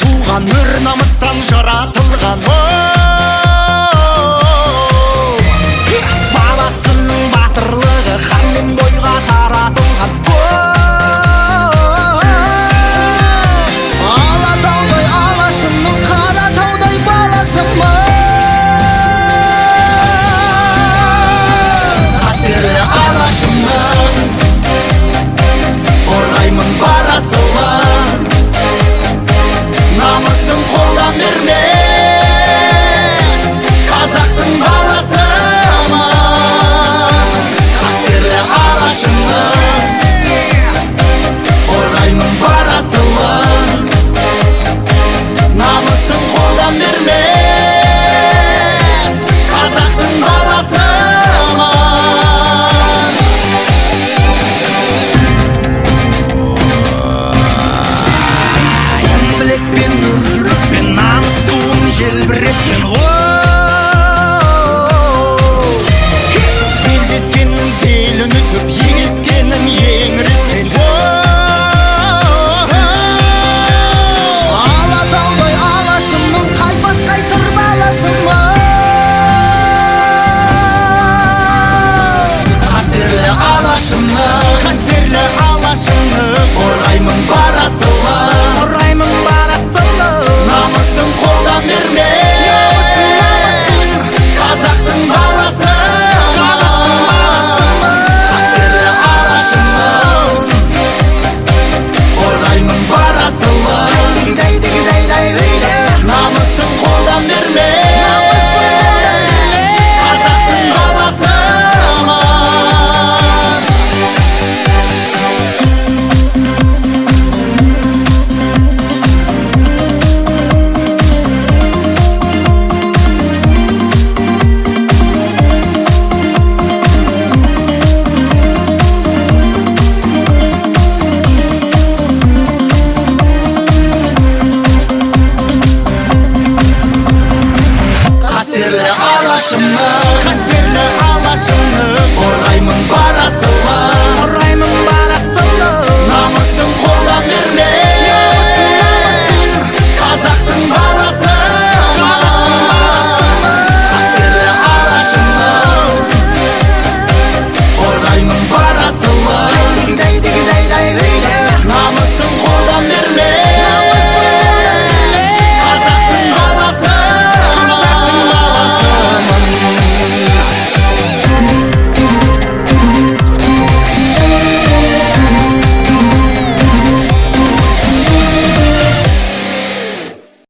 туған, өр намыстан жаратылған. Бабасының батырлығы хан мен бойға таратылған. Алатаудай алашымның, Қаратаудай баласымын. Қастерлі алашымның, қорғаймын барасылын. Намысын қолдан бермес, қазақтың баласымын. Қастерлі алашымның, қорғаймын барасылын. Намысын қолдан бермес, қазақтың баласымын. Сен білекпен, үр жүрекпен, намыс туын желбіреткен.